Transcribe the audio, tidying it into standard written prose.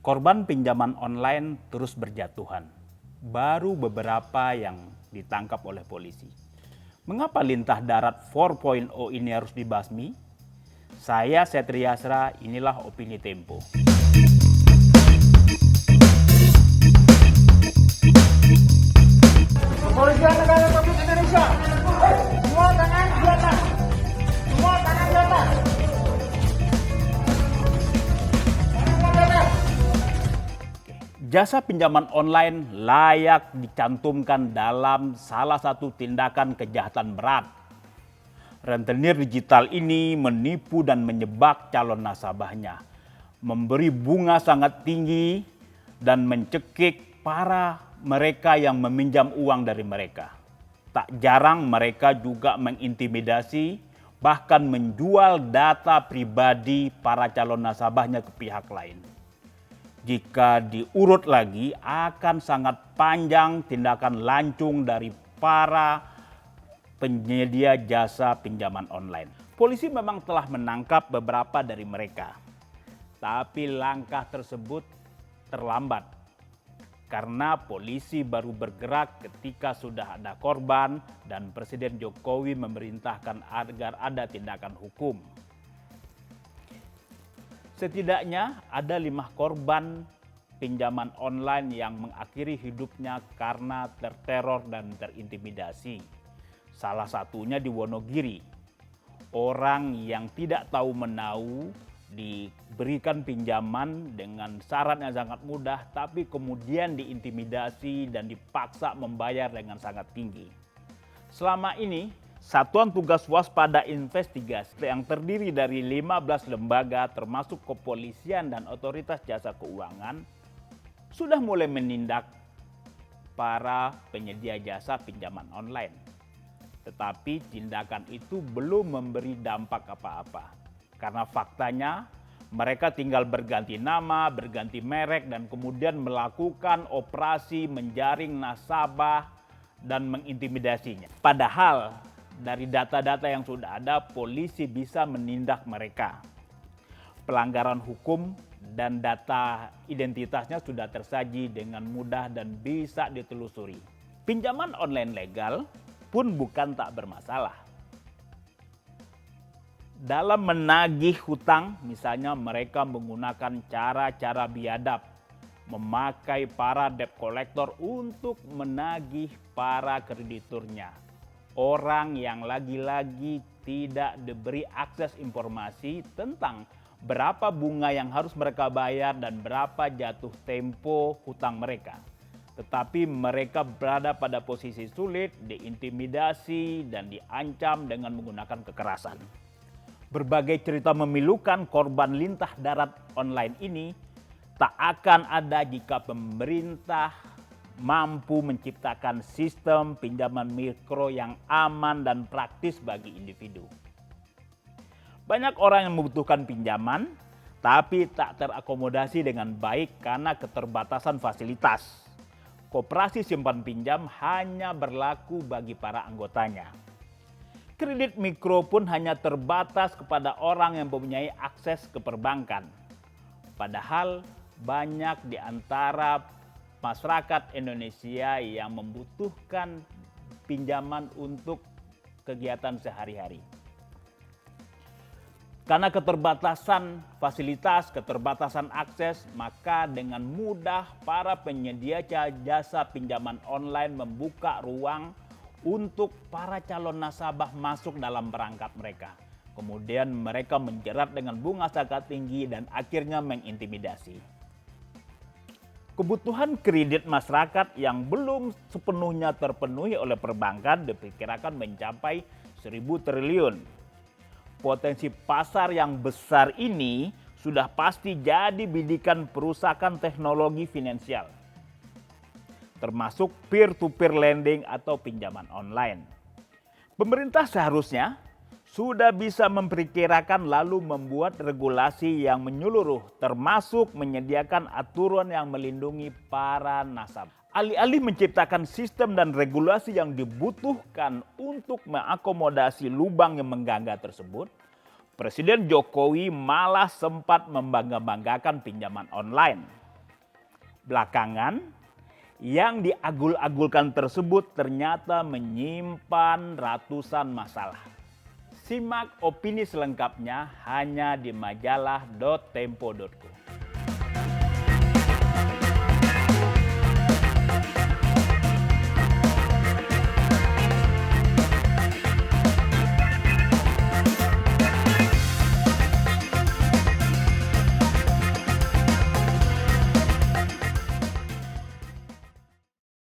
Korban pinjaman online terus berjatuhan. Baru beberapa yang ditangkap oleh polisi. Mengapa lintah darat 4.0 ini harus dibasmi? Saya Setri Yasra, inilah Opini Tempo. Kepolisian Negara Republik Indonesia, semua tangan di atas, semua tangan di atas. Jasa pinjaman online layak dicantumkan dalam salah satu tindakan kejahatan berat. Rentenir digital ini menipu dan menyebak calon nasabahnya, memberi bunga sangat tinggi dan mencekik para mereka yang meminjam uang dari mereka. Tak jarang mereka juga mengintimidasi, bahkan menjual data pribadi para calon nasabahnya ke pihak lain. Jika diurut lagi, akan sangat panjang tindakan lancung dari para penyedia jasa pinjaman online. Polisi memang telah menangkap beberapa dari mereka, tapi langkah tersebut terlambat karena polisi baru bergerak ketika sudah ada korban dan Presiden Jokowi memerintahkan agar ada tindakan hukum. Setidaknya ada 5 korban pinjaman online yang mengakhiri hidupnya karena terteror dan terintimidasi. Salah satunya di Wonogiri. Orang yang tidak tahu menau diberikan pinjaman dengan syarat yang sangat mudah, tapi kemudian diintimidasi dan dipaksa membayar dengan sangat tinggi. Selama ini, Satuan Tugas Waspada Investigasi yang terdiri dari 15 lembaga termasuk kepolisian dan otoritas jasa keuangan sudah mulai menindak para penyedia jasa pinjaman online. Tetapi tindakan itu belum memberi dampak apa-apa. Karena faktanya mereka tinggal berganti nama, berganti merek dan kemudian melakukan operasi menjaring nasabah dan mengintimidasinya. Padahal dari data-data yang sudah ada, polisi bisa menindak mereka. Pelanggaran hukum dan data identitasnya sudah tersaji dengan mudah dan bisa ditelusuri. Pinjaman online legal pun bukan tak bermasalah. Dalam menagih hutang, misalnya mereka menggunakan cara-cara biadab, memakai para debt collector untuk menagih para krediturnya. Orang yang lagi-lagi tidak diberi akses informasi tentang berapa bunga yang harus mereka bayar dan berapa jatuh tempo hutang mereka. Tetapi mereka berada pada posisi sulit, diintimidasi dan diancam dengan menggunakan kekerasan. Berbagai cerita memilukan korban lintah darat online ini tak akan ada jika pemerintah mampu menciptakan sistem pinjaman mikro yang aman dan praktis bagi individu. Banyak orang yang membutuhkan pinjaman, tapi tak terakomodasi dengan baik karena keterbatasan fasilitas. Koperasi simpan pinjam hanya berlaku bagi para anggotanya. Kredit mikro pun hanya terbatas kepada orang yang mempunyai akses ke perbankan. Padahal banyak di antara masyarakat Indonesia yang membutuhkan pinjaman untuk kegiatan sehari-hari. Karena keterbatasan fasilitas, keterbatasan akses, maka dengan mudah para penyedia jasa pinjaman online membuka ruang untuk para calon nasabah masuk dalam perangkap mereka. Kemudian mereka menjerat dengan bunga sangat tinggi dan akhirnya mengintimidasi. Kebutuhan kredit masyarakat yang belum sepenuhnya terpenuhi oleh perbankan diperkirakan mencapai 1.000 triliun. Potensi pasar yang besar ini sudah pasti jadi bidikan perusahaan teknologi finansial, termasuk peer-to-peer lending atau pinjaman online. Pemerintah seharusnya sudah bisa memperkirakan lalu membuat regulasi yang menyeluruh, termasuk menyediakan aturan yang melindungi para nasabah. Alih-alih menciptakan sistem dan regulasi yang dibutuhkan untuk mengakomodasi lubang yang mengganggu tersebut, Presiden Jokowi malah sempat membangga-banggakan pinjaman online. Belakangan, yang diagul-agulkan tersebut ternyata menyimpan ratusan masalah. Simak opini selengkapnya hanya di majalah.tempo.co.